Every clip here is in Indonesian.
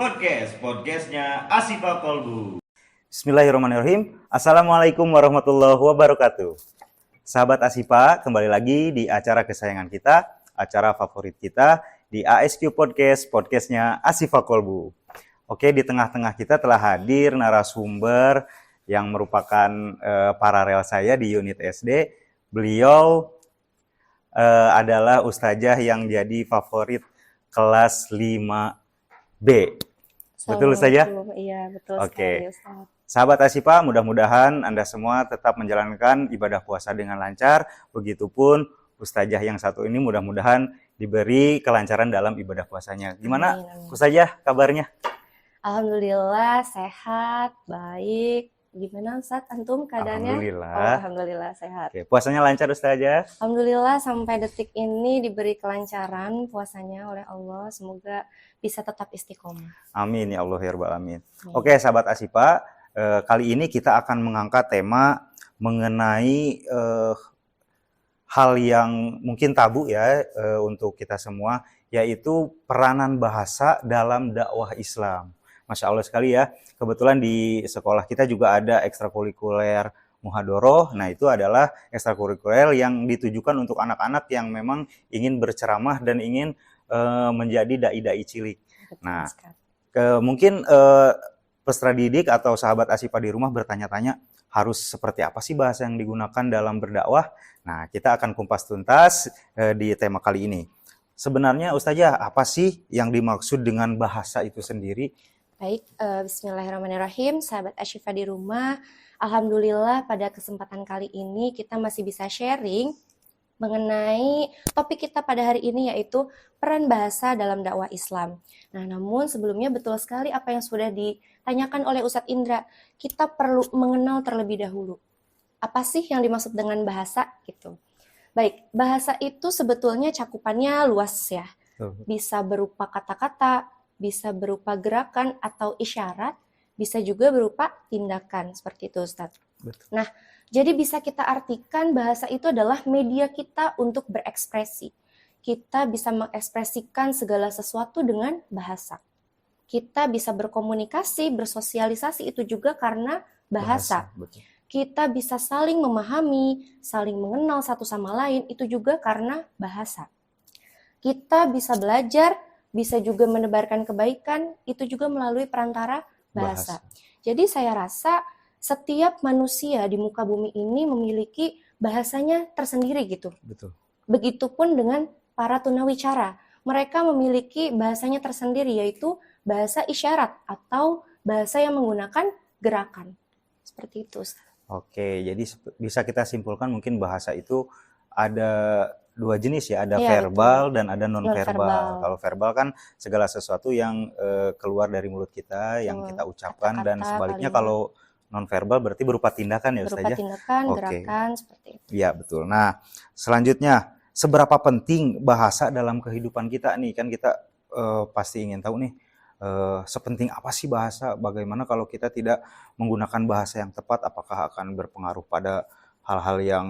Podcastnya Asifa Kolbu. Bismillahirrahmanirrahim. Assalamualaikum warahmatullahi wabarakatuh. Sahabat Asifa, kembali lagi di acara kesayangan kita, acara favorit kita di ASQ Podcastnya Asifa Kolbu. Oke, di tengah-tengah kita telah hadir narasumber yang merupakan paralel saya di unit SD. Beliau adalah ustazah yang jadi favorit kelas 5B. Betul saja? Iya, betul Oke. sekali, Ustaz. Sahabat Asifa, mudah-mudahan Anda semua tetap menjalankan ibadah puasa dengan lancar. Begitupun ustazah yang satu ini mudah-mudahan diberi kelancaran dalam ibadah puasanya. Gimana ustazah kabarnya? Alhamdulillah sehat, baik. Gimana Ustaz, antum keadaannya? Alhamdulillah. Oh, alhamdulillah sehat. Oke, puasanya lancar ustazah? Alhamdulillah sampai detik ini diberi kelancaran puasanya oleh Allah. Semoga bisa tetap istiqomah. Amin ya Allah ya Rabbal Alamin. Oke, sahabat Asifa, kali ini kita akan mengangkat tema mengenai hal yang mungkin tabu ya untuk kita semua, yaitu peranan bahasa dalam dakwah Islam. Masya Allah sekali ya, kebetulan di sekolah kita juga ada ekstrakurikuler muhadoroh. Nah, itu adalah ekstrakurikuler yang ditujukan untuk anak-anak yang memang ingin berceramah dan ingin menjadi dai-dai cilik. Nah, mungkin peserta didik atau sahabat Asifa di rumah bertanya-tanya, harus seperti apa sih bahasa yang digunakan dalam berdakwah? Nah, kita akan kumpas tuntas di tema kali ini. Sebenarnya Ustazah, apa sih yang dimaksud dengan bahasa itu sendiri? Baik, bismillahirrahmanirrahim, sahabat Asyifa di rumah. Alhamdulillah pada kesempatan kali ini kita masih bisa sharing mengenai topik kita pada hari ini, yaitu peran bahasa dalam dakwah Islam. Nah, namun sebelumnya betul sekali apa yang sudah ditanyakan oleh Ustadz Indra. Kita perlu mengenal terlebih dahulu. Apa sih yang dimaksud dengan bahasa gitu? Baik, bahasa itu sebetulnya cakupannya luas ya. Bisa berupa kata-kata, bisa berupa gerakan atau isyarat, bisa juga berupa tindakan, seperti itu Ustadz. Betul. Nah, jadi bisa kita artikan bahasa itu adalah media kita untuk berekspresi. Kita bisa mengekspresikan segala sesuatu dengan bahasa. Kita bisa berkomunikasi, bersosialisasi itu juga karena bahasa. Kita bisa saling memahami, saling mengenal satu sama lain, itu juga karena bahasa. Kita bisa belajar, bisa juga menebarkan kebaikan, itu juga melalui perantara bahasa. Jadi saya rasa setiap manusia di muka bumi ini memiliki bahasanya tersendiri gitu. Betul. Begitupun dengan para tunawicara. Mereka memiliki bahasanya tersendiri, yaitu bahasa isyarat atau bahasa yang menggunakan gerakan. Seperti itu, Ustaz. Oke, jadi bisa kita simpulkan mungkin bahasa itu ada dua jenis ya, ada verbal dan ada non-verbal. Kalau verbal kan segala sesuatu yang keluar dari mulut kita, yang kita ucapkan, dan sebaliknya kalau non-verbal berarti berupa tindakan ya Ustazah? Berupa tindakan, gerakan, seperti itu. Iya, betul. Nah, selanjutnya, seberapa penting bahasa dalam kehidupan kita nih? Kan kita pasti ingin tahu nih, sepenting apa sih bahasa? Bagaimana kalau kita tidak menggunakan bahasa yang tepat, apakah akan berpengaruh pada hal-hal yang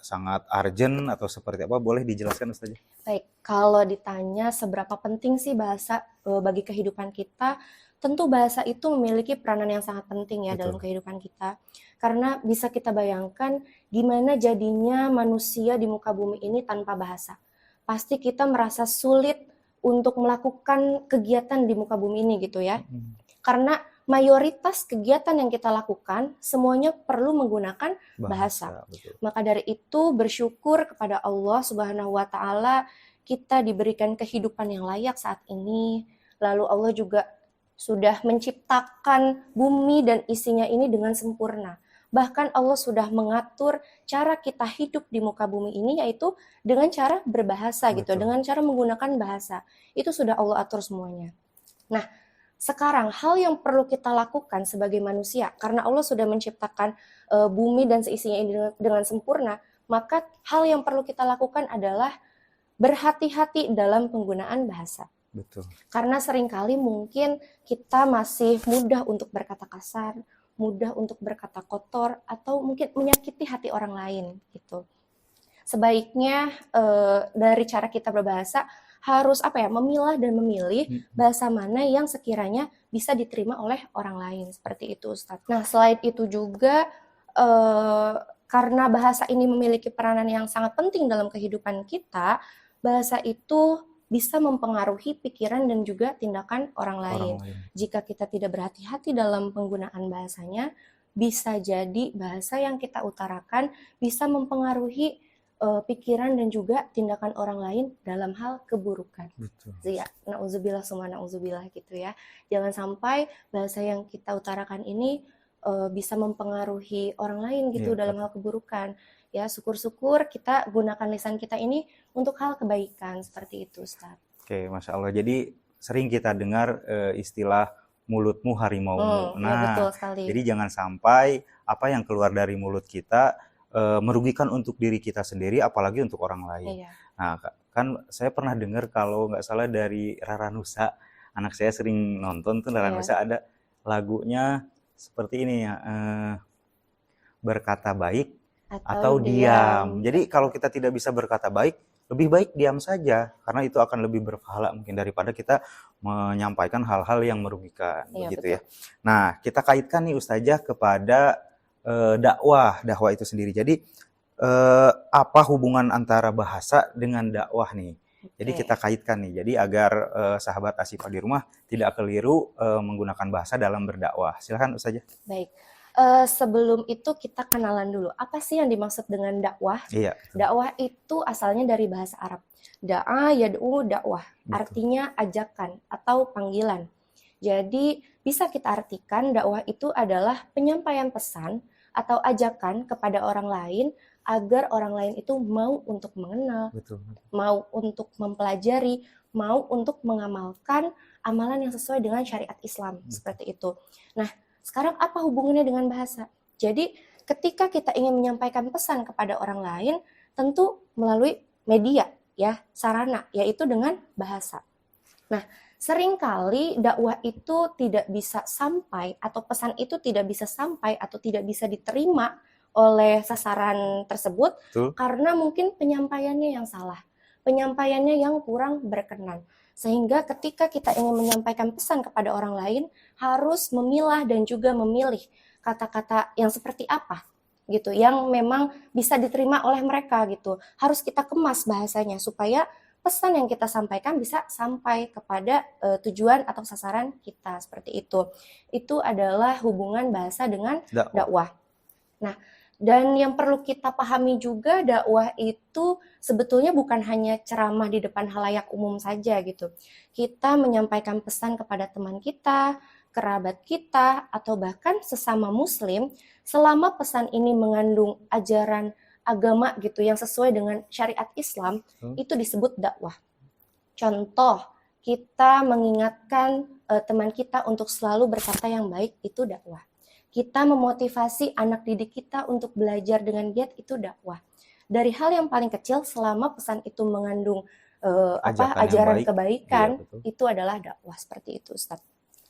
sangat urgent atau seperti apa? Boleh dijelaskan Ustazah? Baik, kalau ditanya seberapa penting sih bahasa bagi kehidupan kita, tentu bahasa itu memiliki peranan yang sangat penting ya. Betul. Dalam kehidupan kita. Karena bisa kita bayangkan gimana jadinya manusia di muka bumi ini tanpa bahasa. Pasti kita merasa sulit untuk melakukan kegiatan di muka bumi ini gitu ya. Karena mayoritas kegiatan yang kita lakukan semuanya perlu menggunakan bahasa. Maka dari itu bersyukur kepada Allah Subhanahu wa taala kita diberikan kehidupan yang layak saat ini. Lalu Allah juga sudah menciptakan bumi dan isinya ini dengan sempurna. Bahkan Allah sudah mengatur cara kita hidup di muka bumi ini, yaitu dengan cara berbahasa. Betul. Gitu, dengan cara menggunakan bahasa. Itu sudah Allah atur semuanya. Nah, sekarang hal yang perlu kita lakukan sebagai manusia, karena Allah sudah menciptakan bumi dan seisinya ini dengan sempurna, maka hal yang perlu kita lakukan adalah berhati-hati dalam penggunaan bahasa. Betul. Karena seringkali mungkin kita masih mudah untuk berkata kasar, mudah untuk berkata kotor, atau mungkin menyakiti hati orang lain gitu. Sebaiknya dari cara kita berbahasa harus memilah dan memilih bahasa mana yang sekiranya bisa diterima oleh orang lain, seperti itu Ustadz. Nah, selain itu juga karena bahasa ini memiliki peranan yang sangat penting dalam kehidupan kita, bahasa itu bisa mempengaruhi pikiran dan juga tindakan orang lain. Jika kita tidak berhati-hati dalam penggunaan bahasanya, bisa jadi bahasa yang kita utarakan bisa mempengaruhi pikiran dan juga tindakan orang lain dalam hal keburukan. Betul. Ya, na'udzubillah summa na'udzubillah gitu ya. Jangan sampai bahasa yang kita utarakan ini bisa mempengaruhi orang lain gitu dalam hal keburukan. Ya, syukur-syukur kita gunakan lisan kita ini untuk hal kebaikan, seperti itu Ustaz. Oke, Masya Allah. Jadi sering kita dengar istilah mulutmu harimaumu. Ya, betul sekali. Jadi jangan sampai apa yang keluar dari mulut kita merugikan untuk diri kita sendiri, apalagi untuk orang lain. Iya. Nah, kan saya pernah dengar kalau nggak salah dari Rara Nusa, anak saya sering nonton tuh Rara Nusa, ada lagunya seperti ini ya, berkata baik atau diam. Jadi kalau kita tidak bisa berkata baik, lebih baik diam saja, karena itu akan lebih berpahala mungkin daripada kita menyampaikan hal-hal yang merugikan, begitu ya. Nah, kita kaitkan nih Ustazah kepada dakwah itu sendiri. Jadi apa hubungan antara bahasa dengan dakwah nih? Jadi kita kaitkan nih, jadi agar sahabat Asyifa di rumah tidak keliru menggunakan bahasa dalam berdakwah. Silakan Ustazah. Baik. Sebelum itu kita kenalan dulu. Apa sih yang dimaksud dengan dakwah? Iya. Dakwah itu asalnya dari bahasa Arab. Da'a, yad'u, dakwah. Artinya ajakan atau panggilan. Jadi bisa kita artikan dakwah itu adalah penyampaian pesan atau ajakan kepada orang lain agar orang lain itu mau untuk mengenal, mau untuk mempelajari, mau untuk mengamalkan amalan yang sesuai dengan syariat Islam, seperti itu. Nah, sekarang apa hubungannya dengan bahasa? Jadi ketika kita ingin menyampaikan pesan kepada orang lain, tentu melalui media, ya, sarana, yaitu dengan bahasa. Nah, seringkali dakwah itu tidak bisa sampai atau pesan itu tidak bisa sampai atau tidak bisa diterima oleh sasaran tersebut karena mungkin penyampaiannya yang salah, penyampaiannya yang kurang berkenan. Sehingga ketika kita ingin menyampaikan pesan kepada orang lain, harus memilah dan juga memilih kata-kata yang seperti apa gitu, yang memang bisa diterima oleh mereka gitu. Harus kita kemas bahasanya supaya pesan yang kita sampaikan bisa sampai kepada tujuan atau sasaran kita, seperti itu. Itu adalah hubungan bahasa dengan dakwah. Nah, dan yang perlu kita pahami juga, dakwah itu sebetulnya bukan hanya ceramah di depan halayak umum saja gitu. Kita menyampaikan pesan kepada teman kita, kerabat kita, atau bahkan sesama muslim, selama pesan ini mengandung ajaran agama gitu yang sesuai dengan syariat Islam, itu disebut dakwah. Contoh, kita mengingatkan teman kita untuk selalu berkata yang baik, itu dakwah. Kita memotivasi anak didik kita untuk belajar dengan giat, itu dakwah. Dari hal yang paling kecil, selama pesan itu mengandung ajaran kebaikan, itu adalah dakwah, seperti itu Ustaz.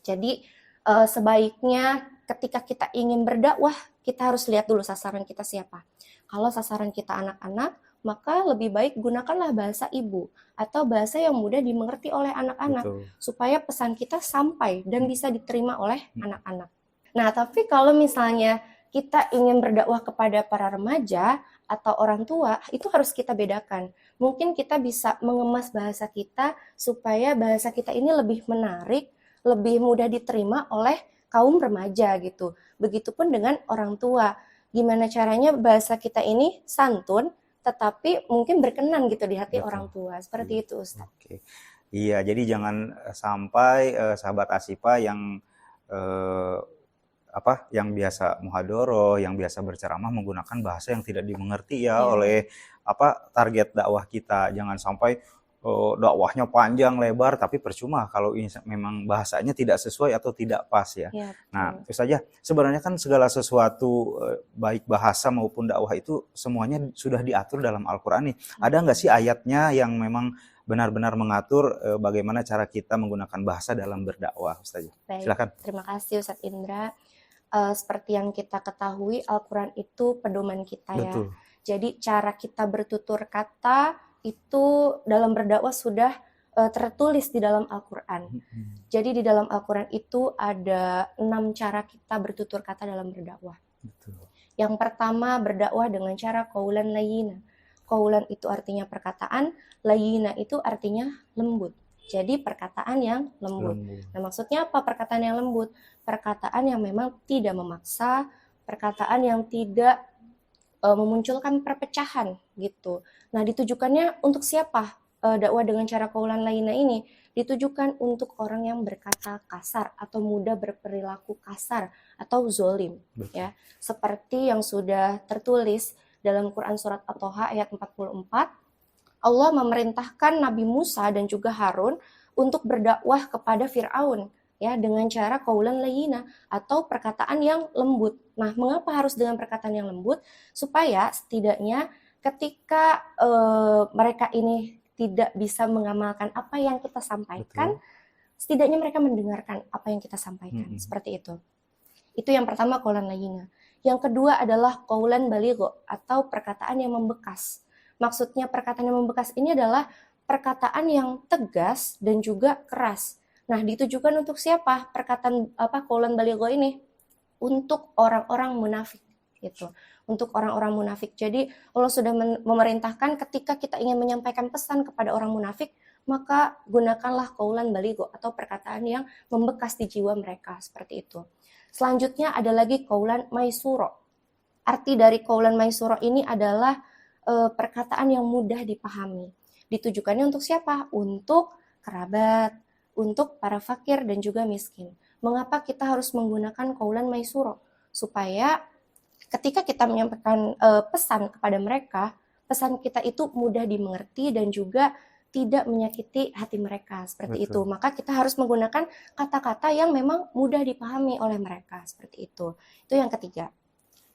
Jadi sebaiknya ketika kita ingin berdakwah, kita harus lihat dulu sasaran kita siapa. Kalau sasaran kita anak-anak, maka lebih baik gunakanlah bahasa ibu atau bahasa yang mudah dimengerti oleh anak-anak, supaya pesan kita sampai dan bisa diterima oleh anak-anak. Nah, tapi kalau misalnya kita ingin berdakwah kepada para remaja atau orang tua, itu harus kita bedakan. Mungkin kita bisa mengemas bahasa kita supaya bahasa kita ini lebih menarik, lebih mudah diterima oleh kaum remaja gitu. Begitupun dengan orang tua. Gimana caranya bahasa kita ini santun, tetapi mungkin berkenan gitu di hati orang tua. Seperti itu, Ustaz. Oke. Iya, jadi jangan sampai sahabat Asyifa yang biasa muhadoroh, yang biasa berceramah menggunakan bahasa yang tidak dimengerti oleh target dakwah kita. Jangan sampai dakwahnya panjang lebar tapi percuma kalau ini memang bahasanya tidak sesuai atau tidak pas ya. Nah, itu saja. Sebenarnya kan segala sesuatu baik bahasa maupun dakwah itu semuanya sudah diatur dalam Al-Qur'an nih. Ada nggak sih ayatnya yang memang benar-benar mengatur bagaimana cara kita menggunakan bahasa dalam berdakwah, Ustazah? Silakan. Terima kasih Ustaz Indra. Seperti yang kita ketahui, Al-Quran itu pedoman kita ya. Jadi cara kita bertutur kata itu dalam berdakwah sudah tertulis di dalam Al-Quran. Jadi di dalam Al-Quran itu ada 6 cara kita bertutur kata dalam berdakwah. Betul. Yang pertama, berdakwah dengan cara qaulan layyina. Qaulan itu artinya perkataan, layyina itu artinya lembut. Jadi perkataan yang lembut. Nah, maksudnya apa perkataan yang lembut? Perkataan yang memang tidak memaksa, perkataan yang tidak memunculkan perpecahan gitu. Nah, ditujukannya untuk siapa? Dakwah dengan cara qaulan layyina ini ditujukan untuk orang yang berkata kasar atau mudah berperilaku kasar atau zolim. Betul. Ya, seperti yang sudah tertulis dalam Quran surat At-Thaha ayat 44, Allah memerintahkan Nabi Musa dan juga Harun untuk berdakwah kepada Fir'aun ya dengan cara qaulan layyina atau perkataan yang lembut. Nah, mengapa harus dengan perkataan yang lembut? Supaya setidaknya ketika mereka ini tidak bisa mengamalkan apa yang kita sampaikan, setidaknya mereka mendengarkan apa yang kita sampaikan. Seperti itu. Itu yang pertama qaulan layyina. Yang kedua adalah qaulan baligho atau perkataan yang membekas. Maksudnya perkataan yang membekas ini adalah perkataan yang tegas dan juga keras. Nah, ditujukan untuk siapa? Perkataan qaulan baligho ini untuk orang-orang munafik gitu. Untuk orang-orang munafik. Jadi Allah sudah memerintahkan ketika kita ingin menyampaikan pesan kepada orang munafik, maka gunakanlah qaulan baligho atau perkataan yang membekas di jiwa mereka seperti itu. Selanjutnya ada lagi qaulan maisuro. Arti dari qaulan maisuro ini adalah perkataan yang mudah dipahami. Ditujukannya untuk siapa? Untuk kerabat, untuk para fakir dan juga miskin. Mengapa kita harus menggunakan qaulan maisuro? Supaya ketika kita menyampaikan pesan kepada mereka, pesan kita itu mudah dimengerti dan juga tidak menyakiti hati mereka seperti itu. Maka kita harus menggunakan kata-kata yang memang mudah dipahami oleh mereka seperti itu. Itu yang ketiga.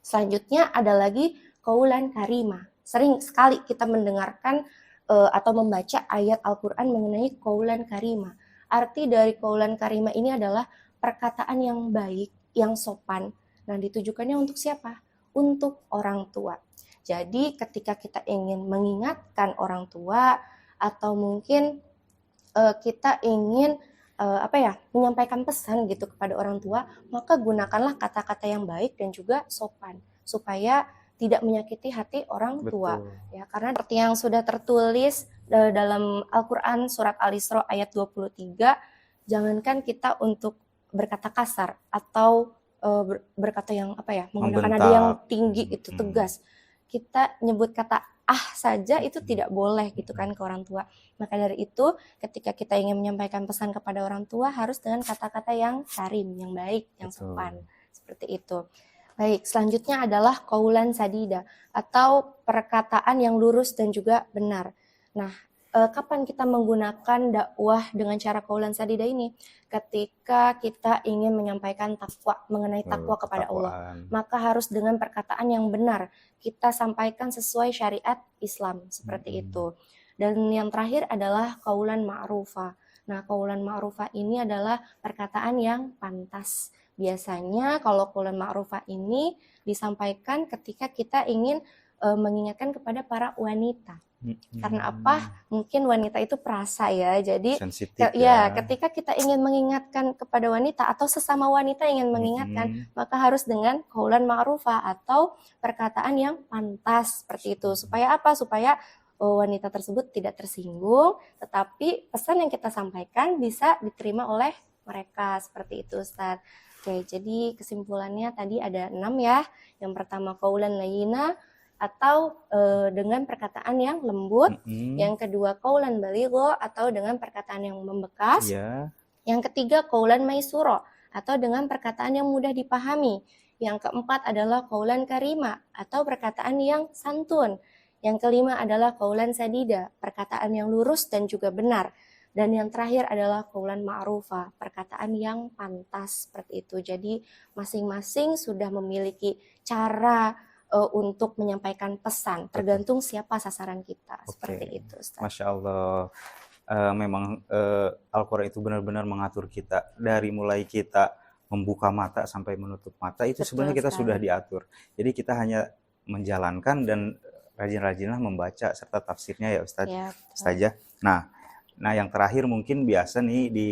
Selanjutnya ada lagi qaulan karimah. Sering sekali kita mendengarkan atau membaca ayat Al-Quran mengenai qaulan karimah. Arti dari qaulan karimah ini adalah perkataan yang baik, yang sopan. Nah, ditujukannya untuk siapa? Untuk orang tua. Jadi ketika kita ingin mengingatkan orang tua atau mungkin kita ingin menyampaikan pesan gitu kepada orang tua, maka gunakanlah kata-kata yang baik dan juga sopan supaya tidak menyakiti hati orang tua. Ya, karena seperti yang sudah tertulis dalam Al-Quran surat Al-Isra ayat 23, jangankan kita untuk berkata kasar atau berkata yang menggunakan nada yang tinggi itu tegas. Kita nyebut kata saja itu tidak boleh gitu kan ke orang tua. Maka dari itu ketika kita ingin menyampaikan pesan kepada orang tua harus dengan kata-kata yang karim, yang baik, yang sopan. Seperti itu. Baik, selanjutnya adalah qaulan sadida atau perkataan yang lurus dan juga benar. Nah, kapan kita menggunakan dakwah dengan cara qaulan sadida ini? Ketika kita ingin menyampaikan takwa, mengenai takwa kepada Allah, maka harus dengan perkataan yang benar. Kita sampaikan sesuai syariat Islam, seperti itu. Dan yang terakhir adalah qaulan ma'rufah. Nah, qaulan ma'rufah ini adalah perkataan yang pantas. Biasanya kalau qaulan ma'rufah ini disampaikan ketika kita ingin mengingatkan kepada para wanita. Karena apa? Mungkin wanita itu perasa ya. Jadi ketika kita ingin mengingatkan kepada wanita atau sesama wanita ingin mengingatkan, maka harus dengan qaulan ma'rufah atau perkataan yang pantas seperti itu. Supaya apa? Supaya wanita tersebut tidak tersinggung, tetapi pesan yang kita sampaikan bisa diterima oleh mereka seperti itu, Ustaz. Oke, jadi kesimpulannya tadi ada 6 ya. Yang pertama qaulan layyina atau dengan perkataan yang lembut. Yang kedua qaulan baligho atau dengan perkataan yang membekas. Yang ketiga qaulan maisuro atau dengan perkataan yang mudah dipahami. Yang keempat adalah qaulan karima atau perkataan yang santun. Yang kelima adalah qaulan sadida, perkataan yang lurus dan juga benar. Dan yang terakhir adalah qaulan ma'rufah, perkataan yang pantas seperti itu. Jadi masing-masing sudah memiliki cara untuk menyampaikan pesan, tergantung siapa sasaran kita. Seperti itu, Ustaz. Masya Allah. Memang Al-Quran itu benar-benar mengatur kita. Dari mulai kita membuka mata sampai menutup mata, itu sebenarnya kita sudah diatur. Jadi kita hanya menjalankan dan rajin-rajinlah membaca serta tafsirnya ya Ustaz. Ustazah. Nah, Nah, yang terakhir mungkin biasa nih di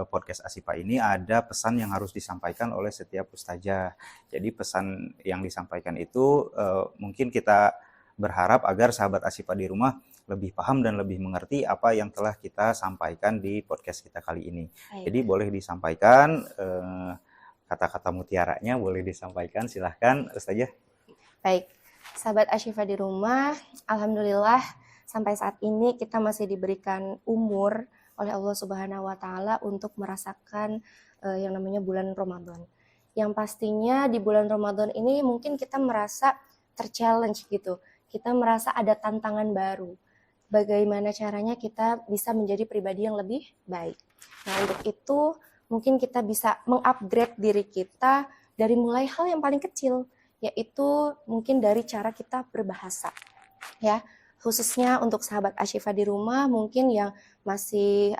podcast Asipa ini ada pesan yang harus disampaikan oleh setiap ustazah. Jadi pesan yang disampaikan itu mungkin kita berharap agar sahabat Asipa di rumah lebih paham dan lebih mengerti apa yang telah kita sampaikan di podcast kita kali ini. Jadi boleh disampaikan kata-kata mutiaranya, boleh disampaikan, silahkan ustazah. Baik, sahabat Asyifa di rumah, alhamdulillah sampai saat ini kita masih diberikan umur oleh Allah Subhanahu wa Ta'ala untuk merasakan yang namanya bulan Ramadan. Yang pastinya di bulan Ramadan ini mungkin kita merasa ter-challenge gitu. Kita merasa ada tantangan baru. Bagaimana caranya kita bisa menjadi pribadi yang lebih baik. Nah, untuk itu mungkin kita bisa mengupgrade diri kita dari mulai hal yang paling kecil, yaitu mungkin dari cara kita berbahasa. Ya, khususnya untuk sahabat Asyifa di rumah mungkin yang masih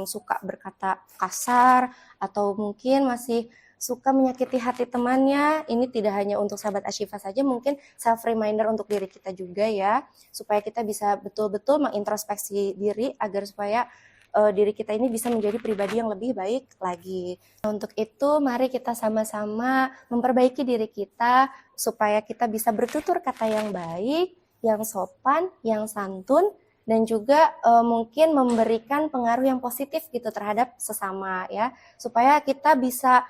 suka berkata kasar atau mungkin masih suka menyakiti hati temannya. Ini tidak hanya untuk sahabat Asyifa saja, mungkin self reminder untuk diri kita juga ya, supaya kita bisa betul-betul mengintrospeksi diri agar supaya diri kita ini bisa menjadi pribadi yang lebih baik lagi. Untuk itu mari kita sama-sama memperbaiki diri kita supaya kita bisa bertutur kata yang baik, yang sopan, yang santun, dan juga mungkin memberikan pengaruh yang positif gitu terhadap sesama ya, supaya kita bisa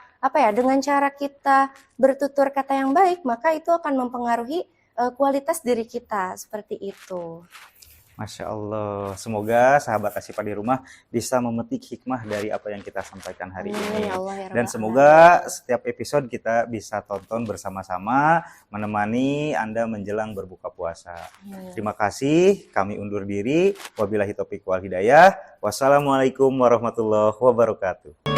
dengan cara kita bertutur kata yang baik, maka itu akan mempengaruhi kualitas diri kita seperti itu. Masya Allah, semoga sahabat Asyifa di rumah bisa memetik hikmah dari apa yang kita sampaikan hari ini. Ya Allah, ya dan semoga setiap episode kita bisa tonton bersama-sama, menemani Anda menjelang berbuka puasa. Terima kasih, kami undur diri. Wabillahi taufiq wal hidayah. Wassalamualaikum warahmatullahi wabarakatuh.